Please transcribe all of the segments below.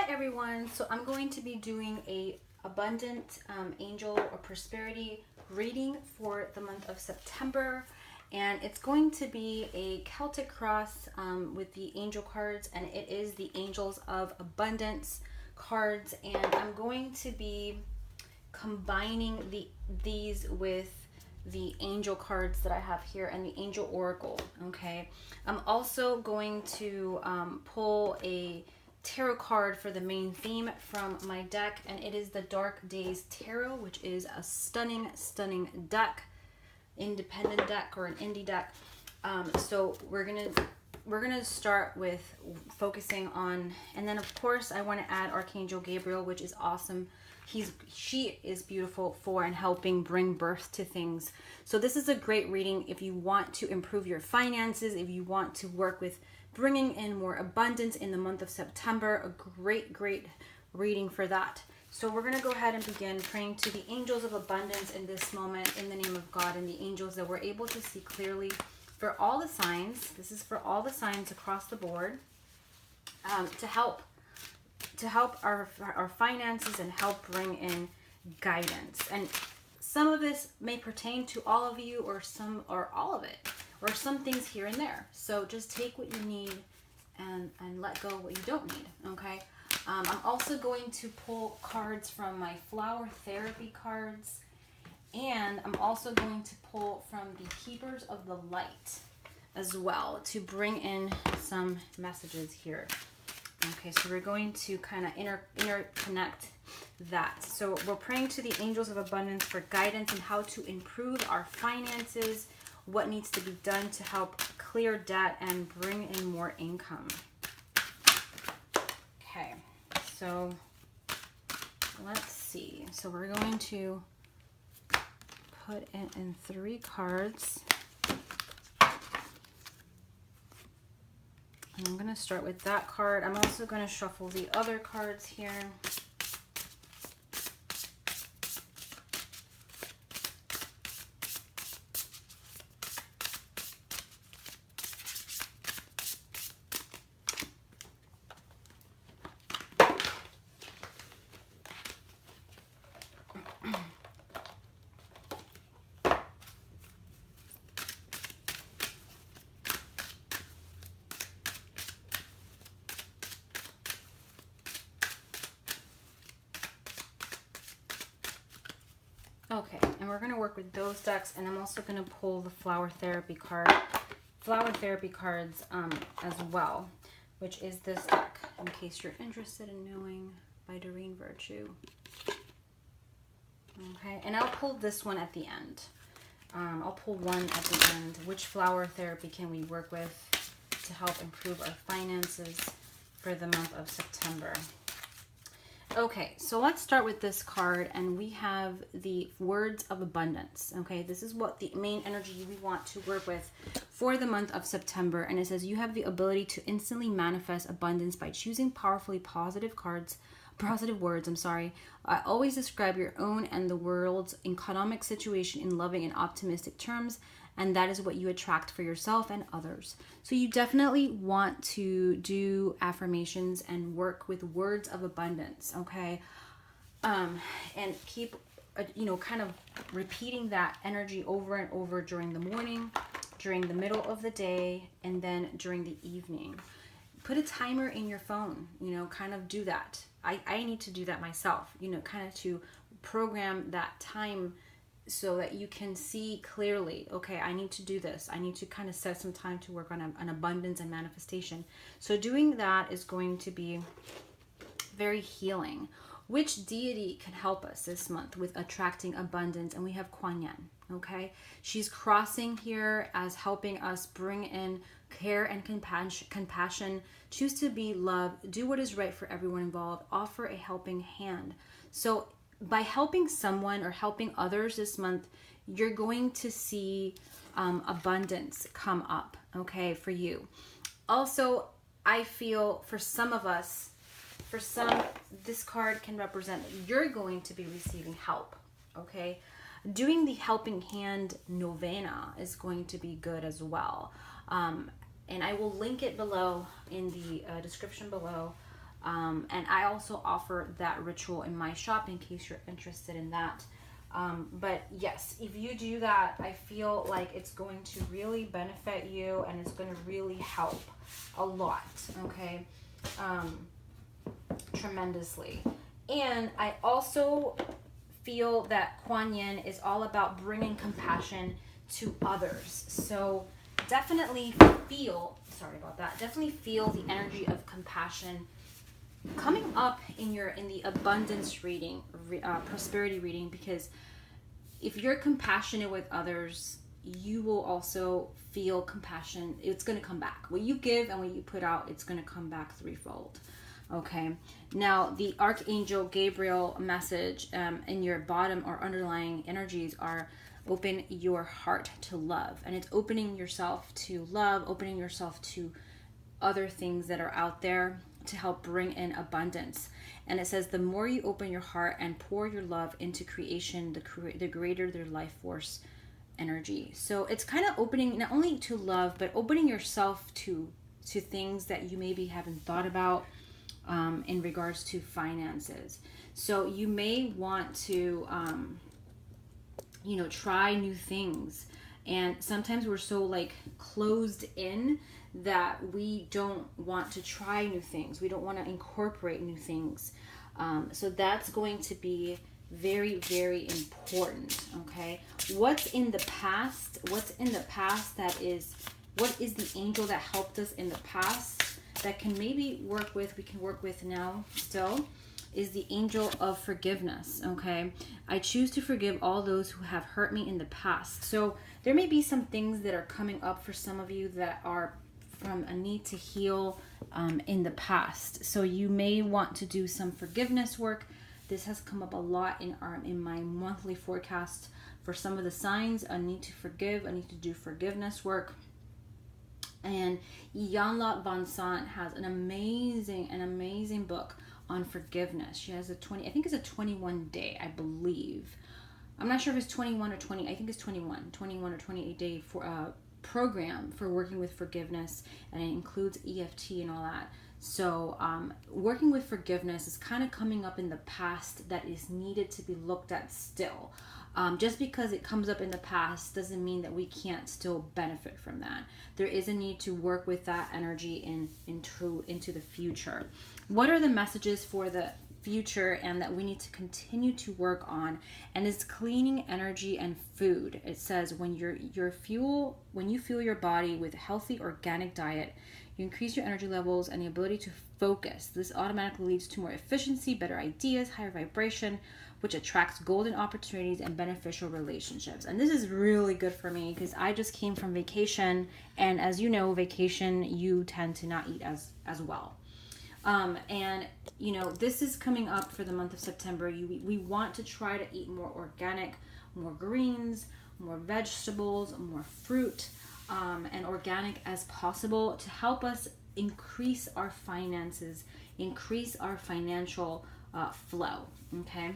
Hi everyone, so I'm going to be doing a abundant angel or prosperity reading for the month of September, and it's going to be a Celtic cross with the angel cards, and it is the Angels of Abundance cards, and I'm going to be combining these with the angel cards that I have here and the angel oracle. Okay, I'm also going to pull a tarot card for the main theme from my deck, and it is the Dark Days Tarot, which is a stunning deck, independent deck or an indie deck. So we're gonna start with focusing on, and then of course I want to add Archangel Gabriel, which is awesome. She is beautiful for and helping bring birth to things. So this is a great reading if you want to improve your finances, if you want to work with bringing in more abundance in the month of September. A great reading for that. So we're going to go ahead and begin praying to the angels of abundance in this moment, in the name of God, and the angels that we're able to see clearly for all the signs. This is for all the signs across the board, to help our finances and help bring in guidance. And some of this may pertain to all of you, or some or all of it, or some things here and there. So just take what you need and let go what you don't need. Okay. I'm also going to pull cards from my flower therapy cards, and I'm also going to pull from the Keepers of the Light as well to bring in some messages here. Okay, so we're going to kind of interconnect that. So we're praying to the angels of abundance for guidance and how to improve our finances, what needs to be done to help clear debt and bring in more income. Okay, so let's see. So we're going to put it in 3 cards. And I'm going to start with that card. I'm also going to shuffle the other cards here. Okay, and we're going to work with those decks, and I'm also going to pull the flower therapy cards as well, which is this deck, in case you're interested in knowing, by Doreen Virtue. Okay, and I'll pull this one at the end. I'll pull one at the end. Which flower therapy can we work with to help improve our finances for the month of September? Okay, so let's start with this card, and we have the words of abundance. Okay, this is what the main energy we want to work with for the month of September, and it says you have the ability to instantly manifest abundance by choosing powerfully positive words. Always describe your own and the world's economic situation in loving and optimistic terms, and that is what you attract for yourself and others. So you definitely want to do affirmations and work with words of abundance, okay? And keep, kind of repeating that energy over and over during the morning, during the middle of the day, and then during the evening. Put a timer in your phone, kind of do that. I need to do that myself, kind of to program that time so that you can see clearly, okay, I need to do this. I need to kind of set some time to work on an abundance and manifestation. So doing that is going to be very healing. Which deity can help us this month with attracting abundance? And we have Kuan Yin, okay? She's crossing here as helping us bring in care and compassion. Choose to be love. Do what is right for everyone involved. Offer a helping hand. So by helping someone or helping others this month, you're going to see abundance come up, okay, for you. Also, I feel for some of us, this card can represent that you're going to be receiving help, okay? Doing the helping hand novena is going to be good as well. And I will link it below in the description below. And I also offer that ritual in my shop in case you're interested in that. But yes, if you do that, I feel like it's going to really benefit you and it's going to really help a lot, okay? Tremendously. And I also feel that Kuan Yin is all about bringing compassion to others. So definitely feel, sorry about that, definitely feel the energy of compassion coming up in the abundance reading, prosperity reading, because if you're compassionate with others, you will also feel compassion. It's going to come back. What you give and what you put out, it's going to come back threefold. Okay. Now, the Archangel Gabriel message in your bottom or underlying energies are open your heart to love. And it's opening yourself to love, opening yourself to other things that are out there to help bring in abundance. And it says the more you open your heart and pour your love into creation, the greater their life force energy. So it's kind of opening not only to love, but opening yourself to things that you maybe haven't thought about in regards to finances. So you may want to try new things. And sometimes we're so like closed in that we don't want to try new things. We don't want to incorporate new things. So that's going to be very, very important. Okay. What's in the past? What is the angel that helped us in the past that can maybe we can work with now still, is the angel of forgiveness. Okay. I choose to forgive all those who have hurt me in the past. So there may be some things that are coming up for some of you that are from a need to heal in the past. So you may want to do some forgiveness work. This has come up a lot in my monthly forecast for some of the signs. I need to forgive. I need to do forgiveness work. And Yanla Van Sant has an amazing book on forgiveness. She has I think it's a 21 day, I believe. I'm not sure if it's 21 or 20. I think it's 21 or 28 day program for working with forgiveness, and it includes EFT and all that. So working with forgiveness is kind of coming up in the past that is needed to be looked at still. Just because it comes up in the past doesn't mean that we can't still benefit from that. There is a need to work with that energy into the future. What are the messages for the future and that we need to continue to work on? And it's cleaning energy and food. It says when you fuel your body with a healthy organic diet, you increase your energy levels and the ability to focus. This automatically leads to more efficiency, better ideas, higher vibration, which attracts golden opportunities and beneficial relationships. And this is really good for me because I just came from vacation, and as you know, vacation, you tend to not eat as well. And this is coming up for the month of September. We want to try to eat more organic, more greens, more vegetables, more fruit, and organic as possible to help us increase our finances, increase our financial flow. Okay.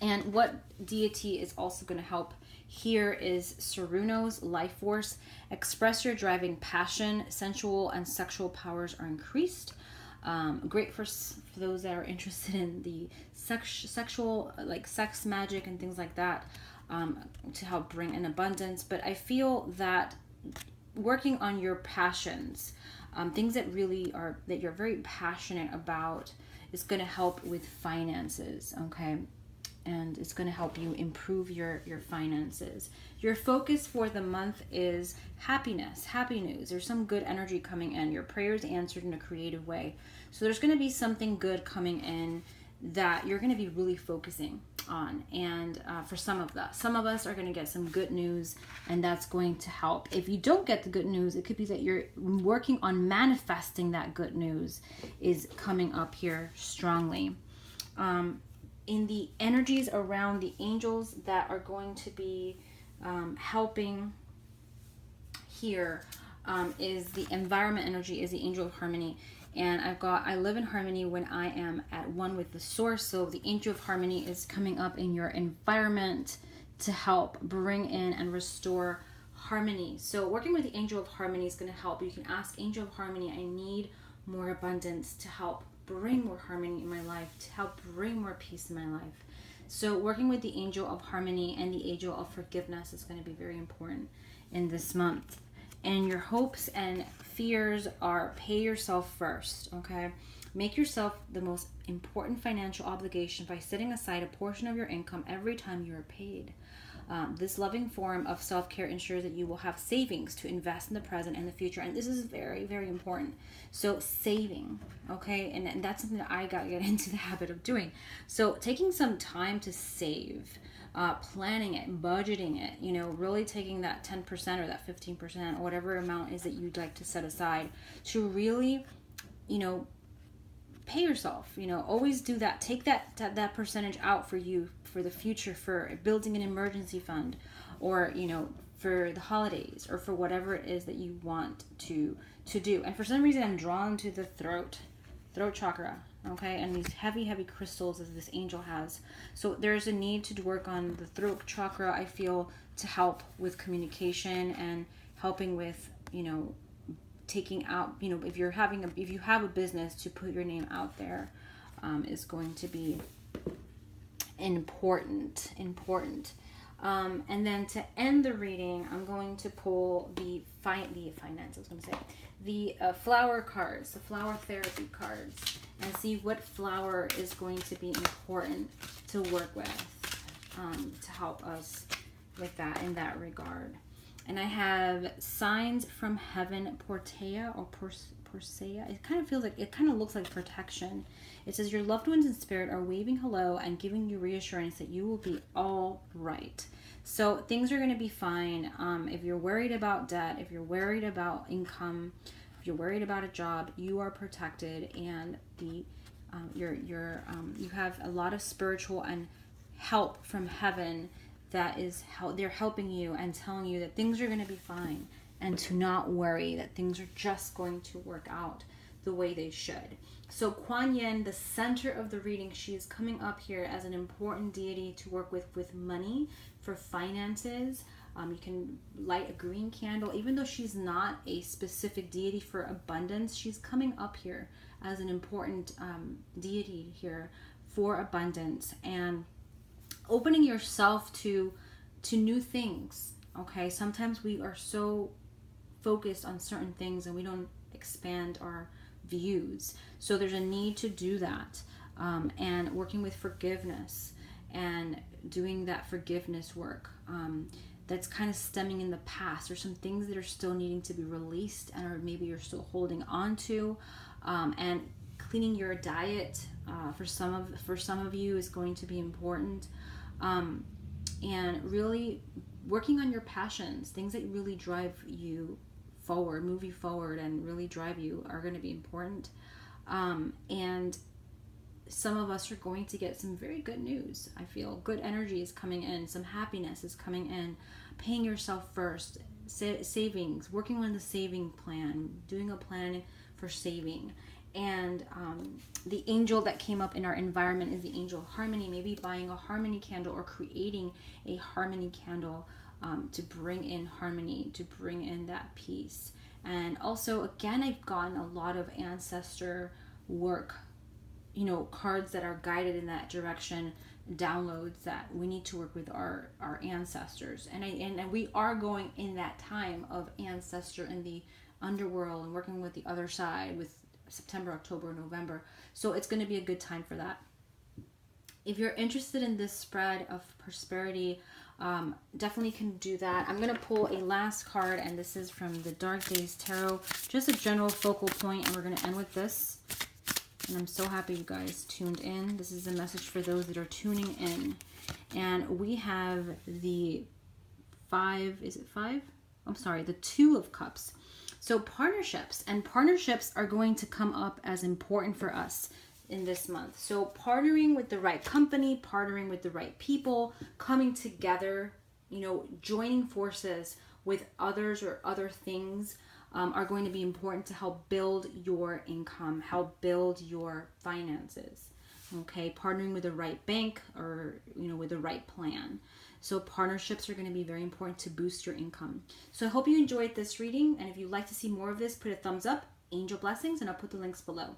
And what deity is also going to help here is Saruno's life force. Express your driving passion. Sensual and sexual powers are increased. Great for those that are interested in the sexual, like sex magic and things like that, to help bring in abundance. But I feel that working on your passions, things that you're very passionate about, is going to help with finances. Okay. And it's going to help you improve your finances. Your focus for the month is happiness, happy news. There's some good energy coming in. Your prayers answered in a creative way. So there's going to be something good coming in that you're going to be really focusing on. And for some of us are going to get some good news, and that's going to help. If you don't get the good news, it could be that you're working on manifesting that good news is coming up here strongly. In the energies around the angels that are going to be helping here is the environment energy, is the angel of harmony. And I live in harmony when I am at one with the source. So the angel of harmony is coming up in your environment to help bring in and restore harmony. So working with the angel of harmony is going to help. You can ask angel of harmony, I need more abundance to help bring more harmony in my life, to help bring more peace in my life. So working with the angel of harmony and the angel of forgiveness is going to be very important in this month. And your hopes and fears are pay yourself first, okay? Make yourself the most important financial obligation by setting aside a portion of your income every time you are paid. This loving form of self-care ensures that you will have savings to invest in the present and the future. And this is very, very important. So saving, okay? And that's something that I got to get into the habit of doing. So taking some time to save, planning it, budgeting it, really taking that 10% or that 15% or whatever amount is that you'd like to set aside to really, pay yourself, always do that. Take that percentage out for you, for the future, for building an emergency fund, or, for the holidays, or for whatever it is that you want to do. And for some reason, I'm drawn to the throat chakra, okay, and these heavy crystals as this angel has. So there's a need to work on the throat chakra, I feel, to help with communication and helping with, taking out, if you have a business, to put your name out there is going to be important. And then to end the reading, I'm going to pull the flower cards, the flower therapy cards, and see what flower is going to be important to work with to help us with that in that regard. And I have Signs from Heaven, Portea or Persea. It kind of looks like protection. It says your loved ones in spirit are waving hello and giving you reassurance that you will be all right. So things are going to be fine. If you're worried about debt, if you're worried about income, if you're worried about a job, you are protected, and you have a lot of spiritual and help from heaven that is how they're helping you and telling you that things are going to be fine, and to not worry, that things are just going to work out the way they should. So Kuan Yin, the center of the reading, she is coming up here as an important deity to work with money, for finances. You can light a green candle. Even though she's not a specific deity for abundance, she's coming up here as an important deity here for abundance and opening yourself to new things. Okay, sometimes we are so focused on certain things and we don't expand our views. So there's a need to do that, and working with forgiveness and doing that forgiveness work that's kind of stemming in the past, or some things that are still needing to be released and or maybe you're still holding on to, and cleaning your diet for some of you is going to be important, and really working on your passions, things that really drive you forward, move you forward, and really drive you are going to be important. And some of us are going to get some very good news. I feel good energy is coming in, some happiness is coming in, paying yourself first, savings, working on the saving plan, doing a plan for saving. And the angel that came up in our environment is the angel of harmony. Maybe buying a harmony candle or creating a harmony candle to bring in harmony, to bring in that peace. And also, again, I've gotten a lot of ancestor work, cards that are guided in that direction, downloads that we need to work with our ancestors. And we are going in that time of ancestor in the underworld and working with the other side with September, October, November. So it's going to be a good time for that. If you're interested in this spread of prosperity, definitely can do that. I'm going to pull a last card, and this is from the Dark Days Tarot, just a general focal point, and we're going to end with this. And I'm so happy you guys tuned in. This is a message for those that are tuning in. And we have the the Two of Cups. So partnerships are going to come up as important for us in this month. So partnering with the right company, partnering with the right people, coming together, joining forces with others or other things are going to be important to help build your income, help build your finances. Okay, partnering with the right bank or with the right plan. So partnerships are going to be very important to boost your income. So I hope you enjoyed this reading, and if you'd like to see more of this, put a thumbs up. Angel blessings, and I'll put the links below.